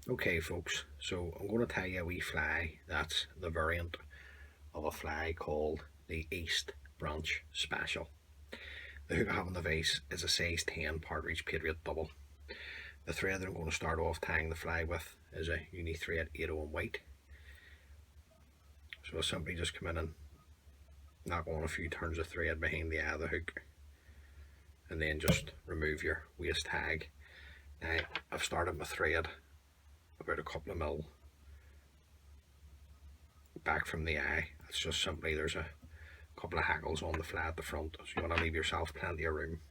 Okay folks, so I'm going to tell you a wee fly that's the variant of a fly called the East Branch Special. The hook I have on the vise is a size 10 partridge patriot double. The thread that I'm going to start off tying the fly with is a uni thread 801 white. So I'll simply just come in and knock on a few turns of thread behind the eye of the hook and then just remove your waist tag. Now I've started my thread about a couple of mil back from the eye. It's just simply there's a couple of hackles on the fly at the front, so you want to leave yourself plenty of room.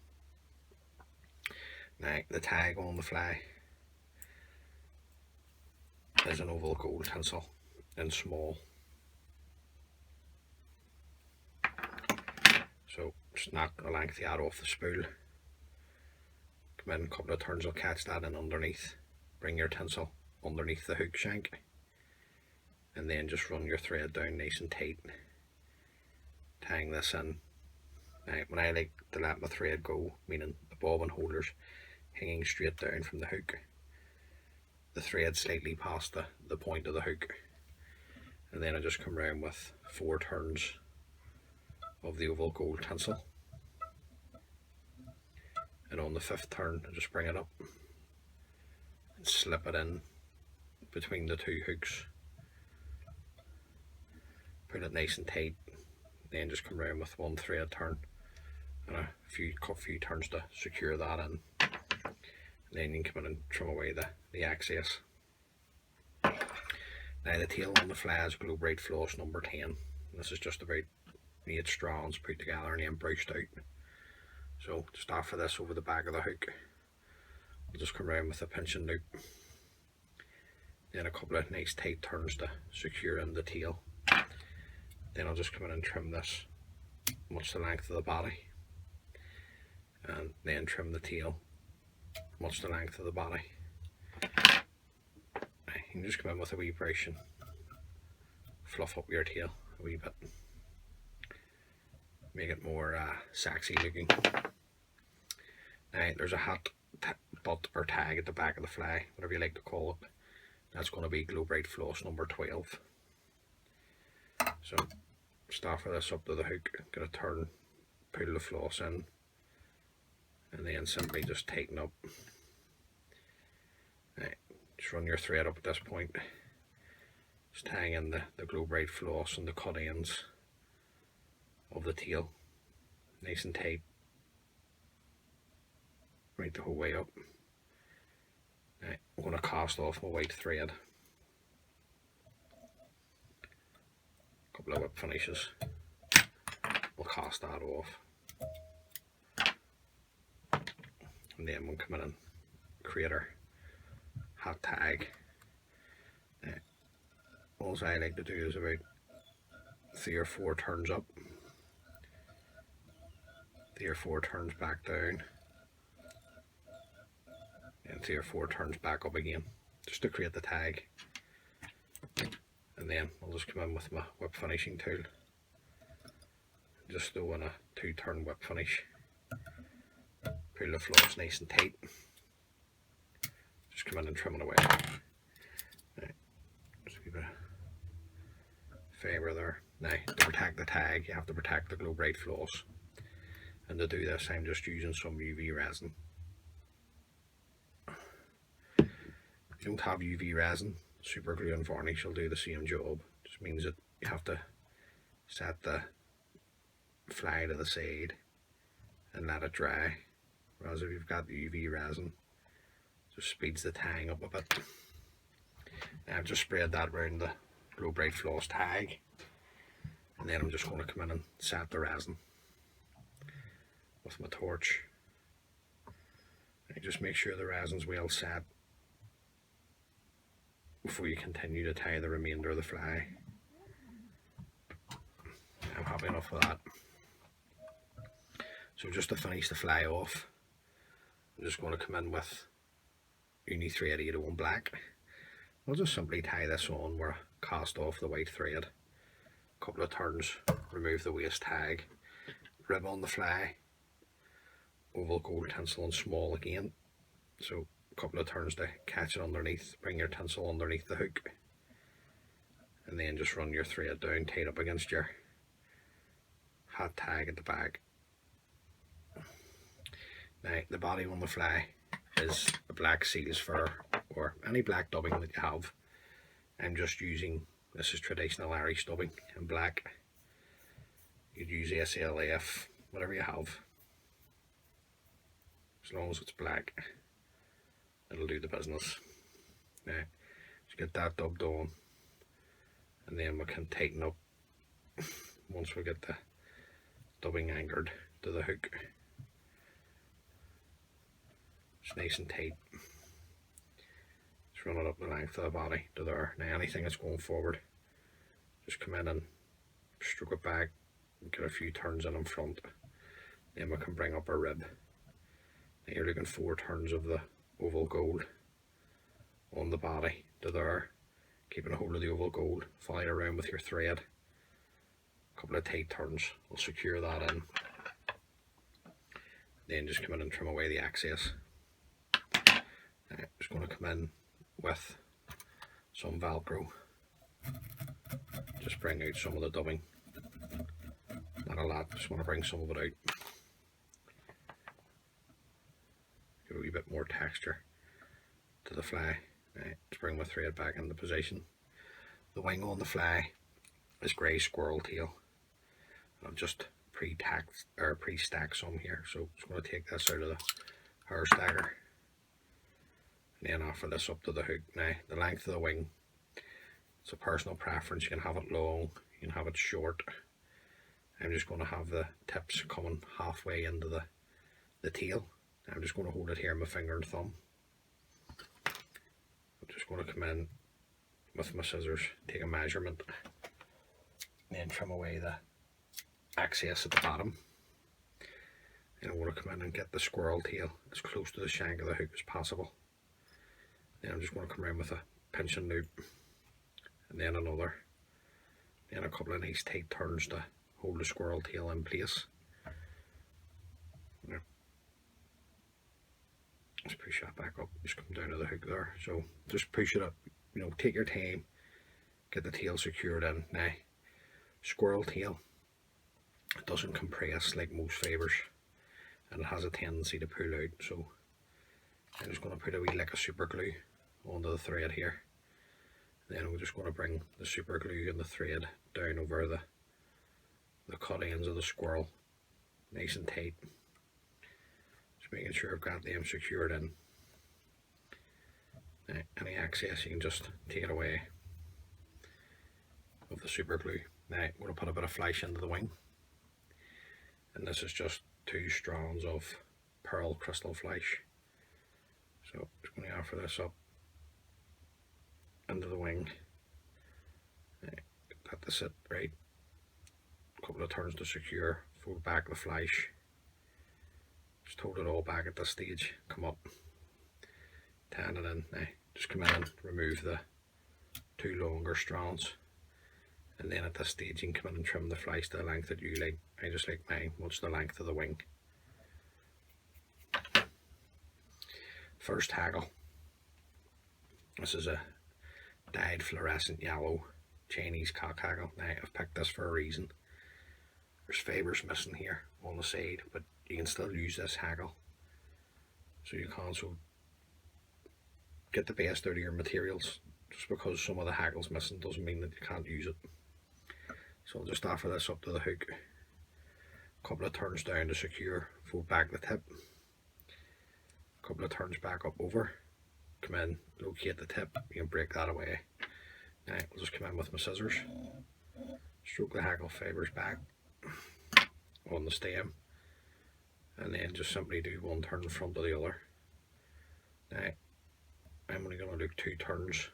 Now the tag on the fly is an oval gold tinsel in small. So just knock the length out off the spool. Come in, a couple of turns will catch that in underneath. Bring your tinsel underneath the hook shank and then just run your thread down nice and tight, tying this in. Now when I like to let my thread go, meaning the bobbin holders hanging straight down from the hook, the thread slightly past the point of the hook, and then I just come around with 4 turns of the oval gold tinsel, and on the 5th turn I just bring it up and slip it in between the 2 hooks, put it nice and tight, then just come around with 1 thread turn and a few turns to secure that in, and then you can come in and trim away the excess. Now the tail on the fly is Globe Right Floss number 10. This is just about 8 strands put together and then brushed out. So just after this, over the back of the hook, I'll just come around with a pinching loop, then a couple of nice tight turns to secure in the tail. Then I'll just come in and trim this much the length of the body, and then trim the tail much the length of the body. You can just come in with a wee brush and fluff up your tail a wee bit, make it more sexy looking. Now there's a hat butt or tag at the back of the fly, whatever you like to call it. That's going to be Globe Right Floss number 12. So just offer this up to the hook, get a turn, pull the floss in, and then simply just tighten up. Right, just run your thread up at this point, just tying in the Globe Right floss and the cut ends of the tail, nice and tight, right the whole way up. Right, I'm going to cast off my white thread. Couple of whip finishes, we'll cast that off, and then we'll come in and create our hat tag. All I like to do is about 3 or 4 turns up, 3 or 4 turns back down, and 3 or 4 turns back up again, just to create the tag. And then I'll just come in with my whip finishing tool, just throw in a 2-turn whip finish, pull the floss nice and tight, just come in and trim it away. Right, just a wee bit of fibre there. Now to protect the tag, you have to protect the Globe Right floss, and to do this I'm just using some UV resin. If you don't have UV resin, super glue and varnish will do the same job. Just means that you have to set the fly to the side and let it dry, whereas if you've got the UV resin, it just speeds the tying up a bit. Now I've just spread that around the Globe Right floss tag, and then I'm just going to come in and set the resin with my torch. And just make sure the resin's well set before you continue to tie the remainder of the fly. I'm happy enough with that. So just to finish the fly off, I'm just going to come in with uni thread 801 black. I'll just simply tie this on where I cast off the white thread, a couple of turns, remove the waist tag, rib on the fly, oval gold tinsel and small again. So a couple of turns to catch it underneath, bring your tinsel underneath the hook, and then just run your thread down tight up against your hat tag at the back. Now the body on the fly is a black seal's fur or any black dubbing that you have. I'm just using, this is traditional Irish dubbing in black. You'd use SLF, whatever you have. As long as it's black, it'll do the business. Now, just get that dubbed on, and then we can tighten up once we get the dubbing anchored to the hook. It's nice and tight. Just run it up the length of the body to there. Now anything that's going forward, just come in and stroke it back, get a few turns in front, then we can bring up our rib. Now you're looking 4 turns of the oval gold on the body to there, keeping a hold of the oval gold, follow it around with your thread. A couple of tight turns will secure that in. Then just come in and trim away the excess. Now, just going to come in with some Velcro, just bring out some of the dubbing, not a lot, just want to bring some of it out, give a wee bit more texture to the fly. Right, just bring my thread back into position. The wing on the fly is grey squirrel tail. I've just pre-stacked some here, so I'm just going to take this out of the hair stacker. And then offer this up to the hook. Now, the length of the wing, it's a personal preference. You can have it long, you can have it short. I'm just going to have the tips coming halfway into the tail. I'm just going to hold it here in my finger and thumb. I'm just going to come in with my scissors, take a measurement, and then trim away the excess at the bottom. And I want to come in and get the squirrel tail as close to the shank of the hook as possible. Then I'm just going to come around with a pinching loop, and then another, then a couple of nice tight turns to hold the squirrel tail in place. Now, just push that back up, just come down to the hook there. So just push it up, you know, take your time, get the tail secured in. Now, squirrel tail, it doesn't compress like most fibres, and it has a tendency to pull out. So I'm just going to put a wee lick of super glue onto the thread here. Then we're just going to bring the super glue and the thread down over the cut ends of the squirrel, nice and tight. Just making sure I've got them secured in. Now, any excess you can just take it away of the super glue. Now I'm going to put a bit of flesh into the wing, and this is just 2 strands of pearl crystal flesh. So I'm just going to offer this up into the wing. Get that to sit right. A couple of turns to secure, fold back the flesh. Just hold it all back at this stage. Come up, tan it in. Now just come in and remove the 2 longer strands. And then at this stage you can come in and trim the flesh to the length that you like. I just like mine, what's the length of the wing. First haggle. This is a dyed fluorescent yellow Chinese cock haggle. Now I've picked this for a reason. There's fibres missing here on the side, but you can still use this haggle. So you can also get the best out of your materials. Just because some of the haggle's missing doesn't mean that you can't use it. So I'll just offer this up to the hook. A couple of turns down to secure, fold back the tip. A couple of turns back up over, come in, locate the tip, you can break that away. Now I'll just come in with my scissors, stroke the haggle fibres back on the stem, and then just simply do 1 turn in front of the other. Now I'm only going to do 2 turns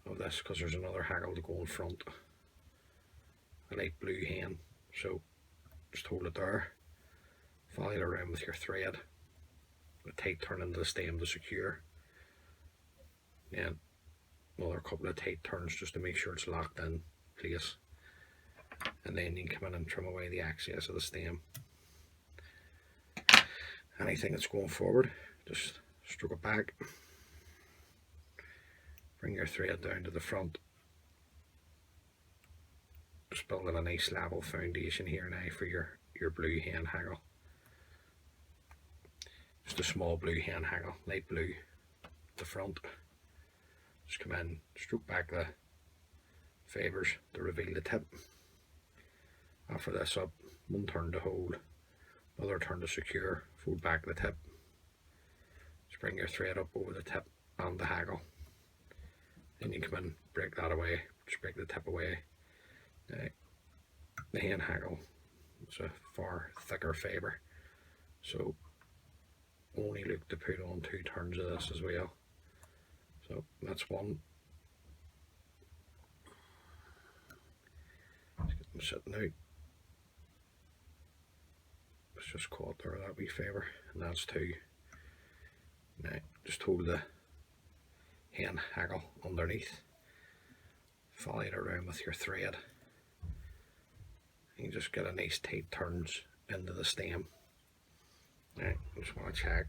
of this because there's another haggle to go in front, a light blue hen. So just hold it there, follow it around with your thread, a tight turn into the stem to secure, then another couple of tight turns just to make sure it's locked in place, and then you can come in and trim away the excess of the stem. Anything that's going forward, just stroke it back, bring your thread down to the front, just building a nice level foundation here now for your blue hen haggle. Just a small blue hen haggle, light blue at the front. Just come in, stroke back the fibres to reveal the tip. After this up, one turn to hold, another turn to secure, fold back the tip. Just bring your thread up over the tip and the haggle. Then you come in, break that away, just break the tip away. Now, the hen haggle is a far thicker fibre, so only look to put on 2 turns of this as well. So that's one. Let's get them sitting out. It's just caught there, that wee fibre, and that's 2. Now just hold the hen haggle underneath, follow it around with your thread. You can just get a nice tight turns into the stem. Now I just want to check.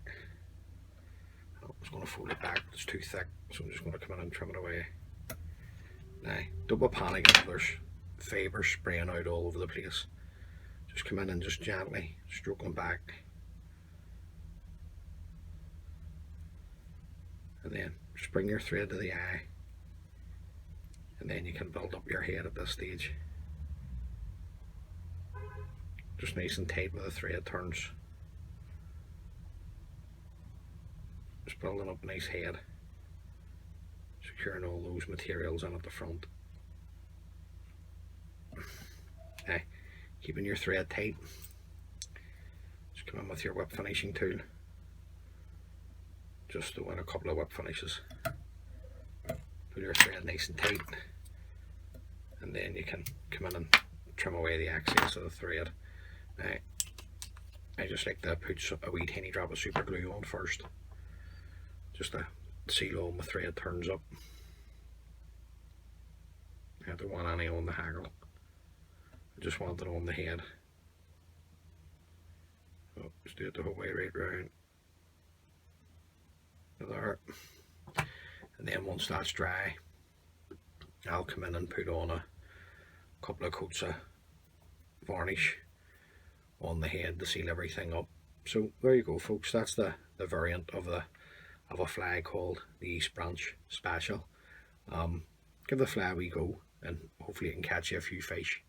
I was going to fold it back, it's too thick, so I'm just going to come in and trim it away. Now, double panic if there's fibres spraying out all over the place. Just come in and just gently stroke them back. And then just bring your thread to the eye. And then you can build up your head at this stage. Just nice and tight with the thread turns. Just building up a nice head, securing all those materials in at the front. Now, keeping your thread tight, just come in with your whip finishing tool, just to win a couple of whip finishes. Pull your thread nice and tight, and then you can come in and trim away the excess of the thread. Now, I just like to put a wee tiny drop of super glue on first, just to seal all my thread turns up. I don't want any on the haggle, I just want it on the head. So just do it the whole way right round there. And then once that's dry, I'll come in and put on a couple of coats of varnish on the head to seal everything up. So there you go, folks, that's the variant of a fly called the East Branch Special. Give the fly a wee go, and hopefully it can catch you a few fish.